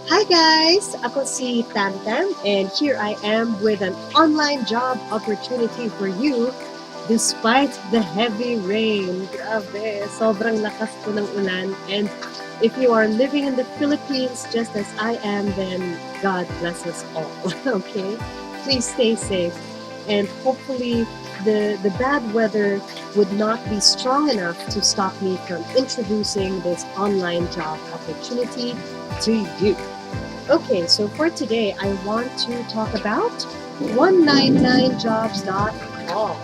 Hi guys! Ako si Tam-tam and here I am with an online job opportunity for you despite the heavy rain. Grabe, sobrang lakas po ng ulan, and if you are living in the Philippines just as I am, then God bless us all. Okay? Please stay safe and hopefully the bad weather would not be strong enough to stop me from introducing this online job opportunity to you. Okay, so for today, I want to talk about 199jobs.com.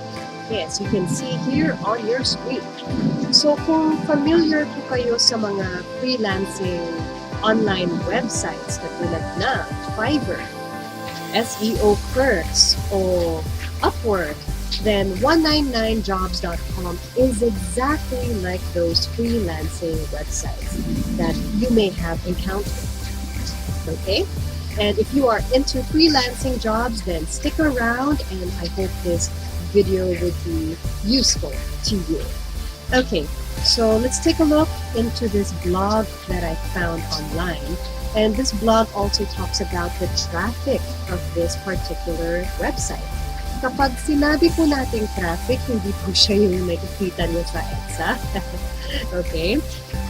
Yes, you can see here on your screen. So kung familiar po kayo sa mga freelancing online websites katulad na Fiverr, SEO Clerks, o Upwork, then 199jobs.com is exactly like those freelancing websites that you may have encountered. Okay? And if you are into freelancing jobs, then stick around and I hope this video would be useful to you. Okay, so let's take a look into this blog that I found online. And this blog also talks about the traffic of this particular website. Kapag sinabi po nating traffic, hindi po siya yung nakikita nyo sa EDSA. Okay?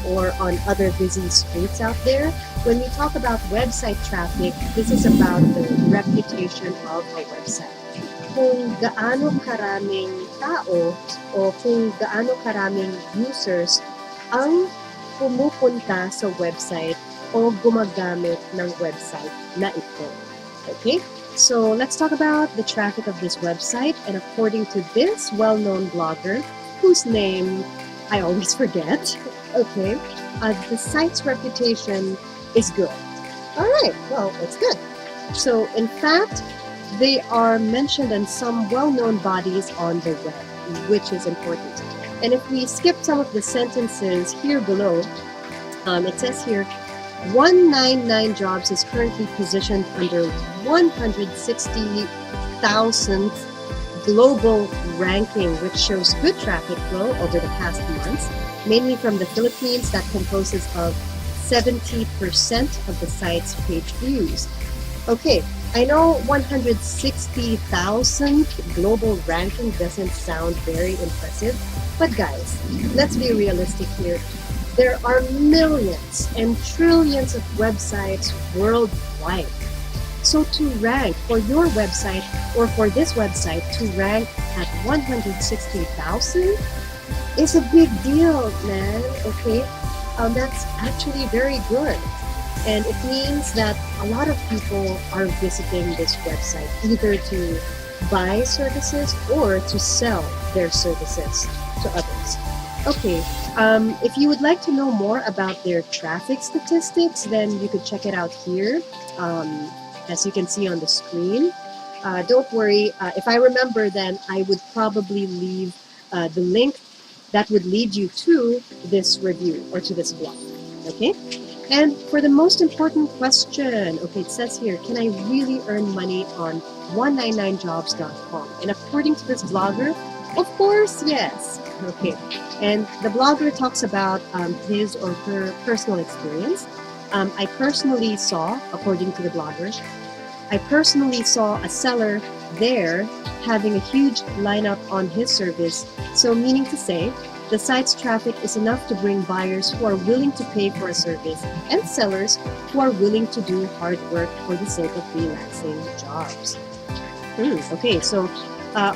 Or on other busy streets out there. When we talk about website traffic, this is about the reputation of a website. Kung gaano karaming tao o kung gaano karaming users ang pumupunta sa website o gumagamit ng website na ito. Okay? So let's talk about the traffic of this website, and according to this well-known blogger, whose name I always forget, okay, the site's reputation is good. All right, well, that's good. So, in fact, they are mentioned in some well-known bodies on the web, which is important. And if we skip some of the sentences here below, it says here, 199jobs is currently positioned under 160,000th global ranking, which shows good traffic flow over the past months, mainly from the Philippines, that composes of 70% of the site's page views. Okay, I know 160,000 global ranking doesn't sound very impressive, but guys, let's be realistic here. There are millions and trillions of websites worldwide. So to rank for your website or for this website to rank at 160,000 is a big deal, man. Okay, that's actually very good, and it means that a lot of people are visiting this website either to buy services or to sell their services to others. Okay, if you would like to know more about their traffic statistics, then you could check it out here. As you can see on the screen. Don't worry, if I remember, then I would probably leave the link that would lead you to this review or to this blog. Okay? And for the most important question, okay, it says here, can I really earn money on 199jobs.com? And according to this blogger, of course, yes. Okay. And the blogger talks about his or her personal experience. I personally saw, according to the blogger, I personally saw a seller there having a huge lineup on his service. So meaning to say, the site's traffic is enough to bring buyers who are willing to pay for a service and sellers who are willing to do hard work for the sake of freelancing jobs. Okay, so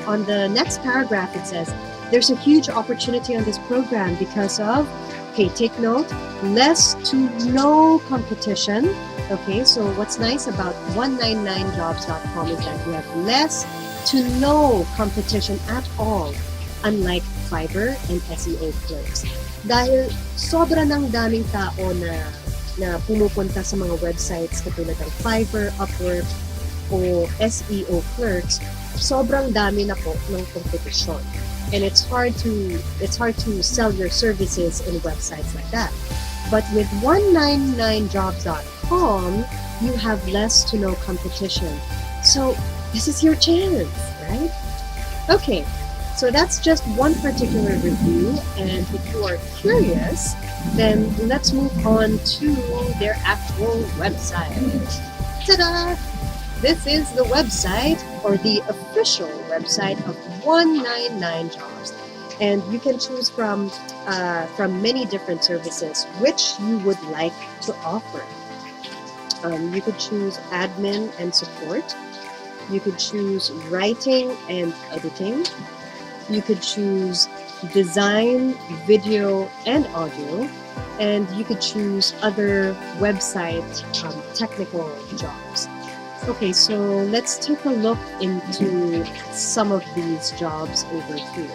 on the next paragraph it says, there's a huge opportunity on this program because of, okay, take note, less to no competition. Okay, so what's nice about 199jobs.com is that you have less to no competition at all, unlike Fiverr and SEO Clerks. Dahil sobra ng daming tao na pumupunta sa mga websites katulad ng Fiverr, Upwork, o SEO Clerks, sobrang dami na po ng competition. And it's hard to sell your services in websites like that. But with 199jobs.com, you have less to no competition. So this is your chance, right? Okay, So that's just one particular review, and if you are curious, then let's move on to their actual website. Ta-da! This is the website, or the official website of 199 Jobs, and you can choose from many different services which you would like to offer. You could choose admin and support. You could choose writing and editing. You could choose design, video, and audio. And you could choose other website technical jobs. Okay, so let's take a look into some of these jobs over here.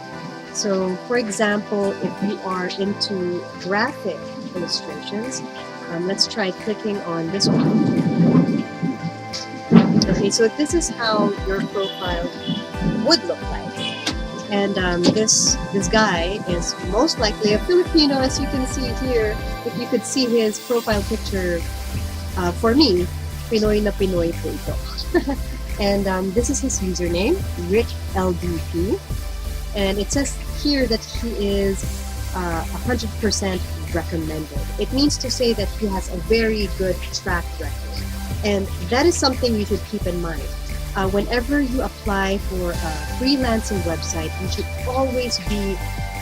So, for example, if you are into graphic illustrations, let's try clicking on this one. Okay, so this is how your profile would look like. And this guy is most likely a Filipino, as you can see here. If you could see his profile picture, for me, Pinoy na Pinoy po ito. And this is his username, RichLDP. And it says here that he is 100% recommended. It means to say that he has a very good track record. And that is something you should keep in mind. Whenever you apply for a freelancing website, you should always be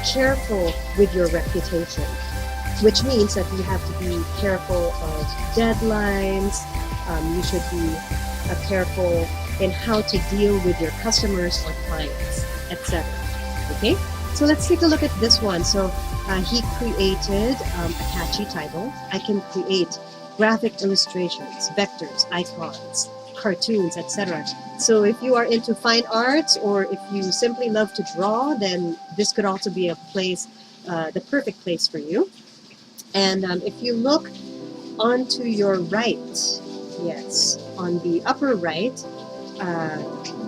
careful with your reputation, which means that you have to be careful of deadlines. You should be careful in how to deal with your customers or clients, etc. Okay, so let's take a look at this one. So he created a catchy title. I can create graphic illustrations, vectors, icons, cartoons, etc. So if you are into fine arts, or if you simply love to draw, then this could also be a place, the perfect place for you. And if you look onto your right, yes, on the upper right,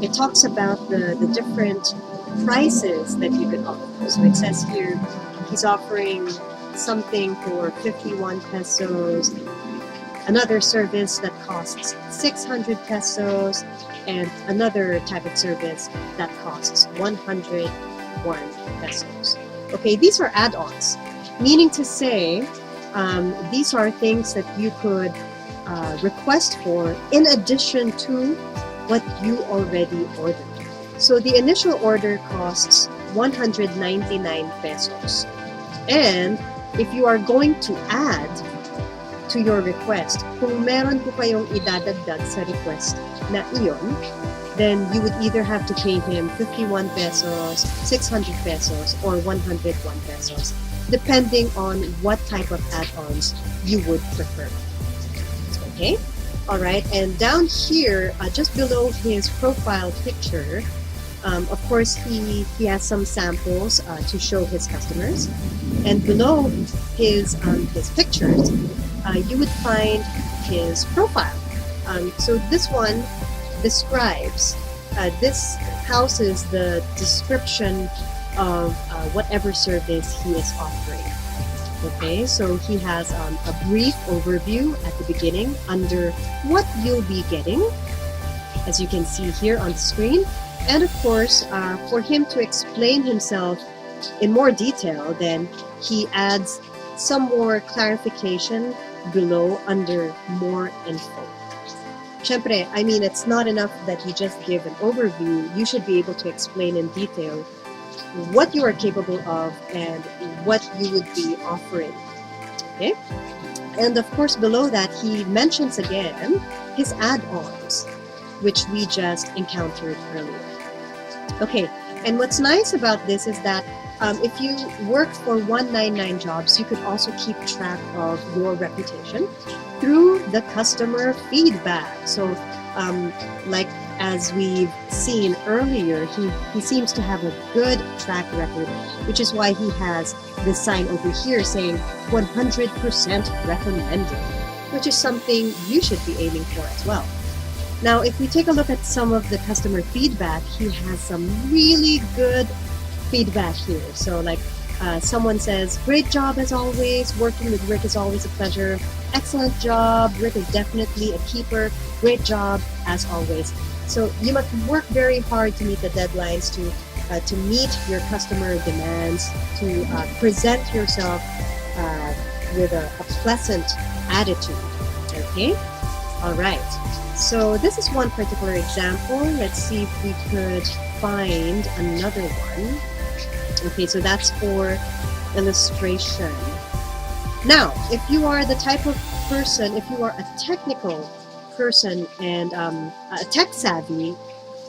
it talks about the different prices that you could offer. So it says here he's offering something for 51 pesos, another service that costs 600 pesos, and another type of service that costs 101 pesos. Okay, these are add-ons, meaning to say these are things that you could request for in addition to what you already ordered. So the initial order costs 199 pesos. And if you are going to add to your request, kung meron po kayong idadagdag sa request na iyon, then you would either have to pay him 51 pesos, 600 pesos, or 101 pesos, depending on what type of add-ons you would prefer. Okay? Alright, and down here, just below his profile picture, of course, he has some samples to show his customers. And below his pictures, you would find his profile. So this one describes, this houses the description of whatever service he is offering. Okay, so he has a brief overview at the beginning under what you'll be getting, as you can see here on the screen. And of course, for him to explain himself in more detail, then he adds some more clarification below under more info. Syempre, I mean, it's not enough that you just give an overview. You should be able to explain in detail what you are capable of and what you would be offering. Okay? And of course, below that, he mentions again his add-ons, which we just encountered earlier. Okay, and what's nice about this is that if you work for 199 Jobs, you could also keep track of your reputation through the customer feedback. So, like as we've seen earlier, he seems to have a good track record, which is why he has this sign over here saying 100% recommended, which is something you should be aiming for as well. Now, if we take a look at some of the customer feedback, he has some really good feedback here. So like someone says, great job as always, working with Rick is always a pleasure, excellent job, Rick is definitely a keeper, great job as always. So you must work very hard to meet the deadlines to to meet your customer demands, to present yourself with a pleasant attitude. Okay? All right. So this is one particular example. Let's see if we could find another one. Okay, so that's for illustration. Now, if you are the type of person, if you are a technical person and a tech savvy,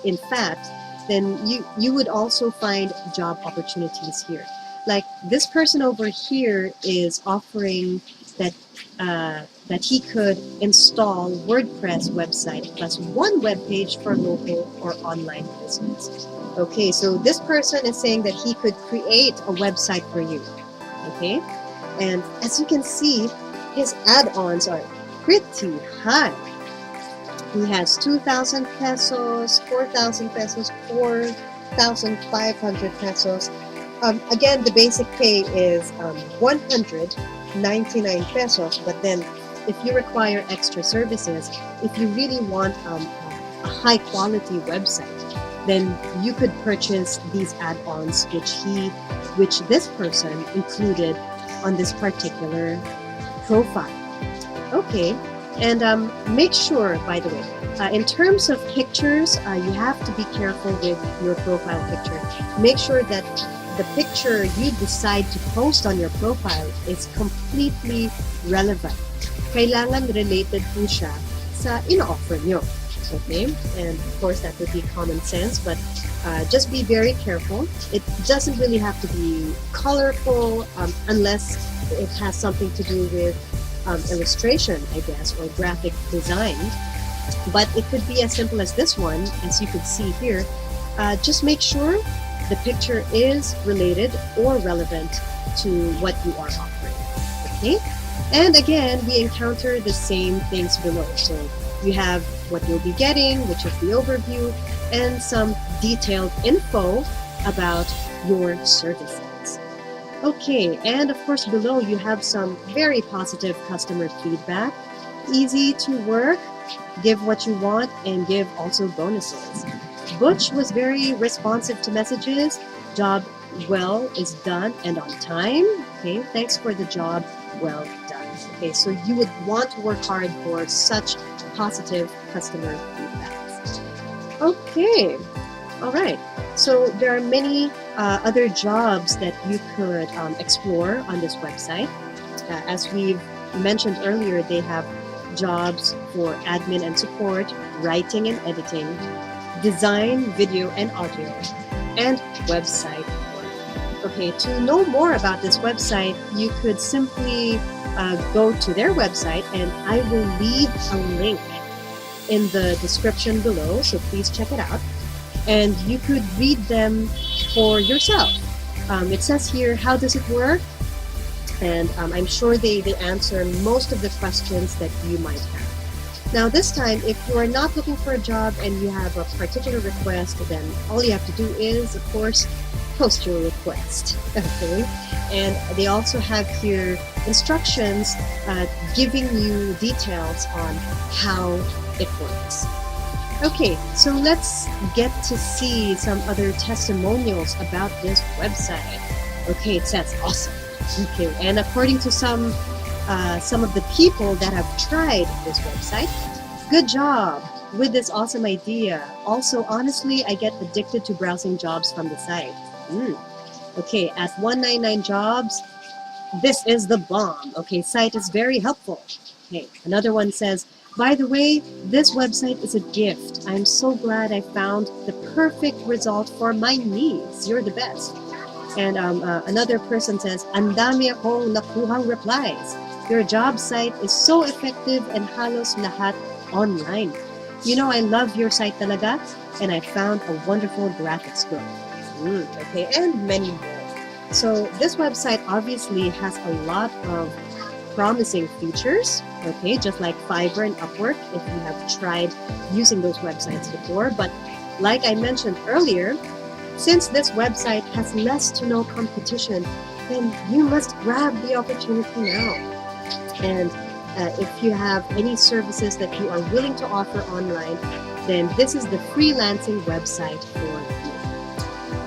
in fact, then you would also find job opportunities here. Like this person over here is offering that that he could install WordPress website plus one web page for local or online business. Okay, so this person is saying that he could create a website for you. Okay, and as you can see, his add-ons are pretty high. He has 2,000 pesos, 4,000 pesos, 4,500 pesos. Again, the basic pay is 199 pesos, but then if you require extra services, if you really want a high quality website, then you could purchase these add-ons which this person included on this particular profile. Okay, and make sure, by the way, in terms of pictures, you have to be careful with your profile picture. Make sure that the picture you decide to post on your profile is completely relevant. Kailangan related po siya sa ino-offer nyo. Okay, and of course that would be common sense, but just be very careful. It doesn't really have to be colorful unless it has something to do with illustration, I guess, or graphic design. But it could be as simple as this one, as you could see here. Just make sure the picture is related or relevant to what you are offering. Okay, and again, we encounter the same things below. So you have what you'll be getting, which is the overview, and some detailed info about your services. Okay, and of course below you have some very positive customer feedback. Easy to work, give what you want, and give also bonuses. Butch was very responsive to messages. Job well is done and on time. Okay, thanks for the job well done. Okay, so you would want to work hard for such positive customer feedback. Okay, all right. So there are many other jobs that you could explore on this website. As we've mentioned earlier, they have jobs for admin and support, writing and editing, design, video and audio, and website work. Okay, to know more about this website, you could simply go to their website, and I will leave a link in the description below, so please check it out. And you could read them for yourself. It says here, how does it work? And I'm sure they answer most of the questions that you might have. Now this time, if you are not looking for a job and you have a particular request, then all you have to do is, of course, post your request. Okay, and they also have here instructions giving you details on how it works. Okay, so let's get to see some other testimonials about this website. Okay, it says awesome. Okay, and according to some of the people that have tried this website, good job with this awesome idea. Also, honestly, I get addicted to browsing jobs from the site. Okay, at 199 jobs, this is the bomb. Okay, site is very helpful. Okay, another one says, by the way, this website is a gift. I'm so glad I found the perfect result for my needs. You're the best. And another person says, ang dami akong nakuhang replies. Your job site is so effective and halos lahat online. You know, I love your site talaga, and I found a wonderful graphics group. Okay, and many more. So this website obviously has a lot of promising features, okay, just like Fiverr and Upwork if you have tried using those websites before. But like I mentioned earlier, since this website has less to no competition, then you must grab the opportunity now. And if you have any services that you are willing to offer online, then this is the freelancing website for you.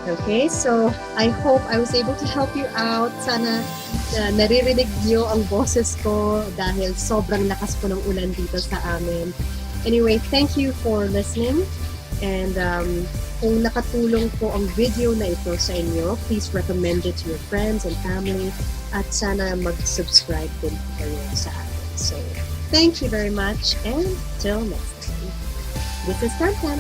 Okay, so I hope I was able to help you out. Sana naririnig niyo ang boses ko dahil sobrang lakas po ng ulan dito sa amin. Anyway, thank you for listening. And kung nakatulong po ang video na ito sa inyo, please recommend it to your friends and family. At sana mag-subscribe din kayo sa amin. So, thank you very much and till next time. This is Tam-tam.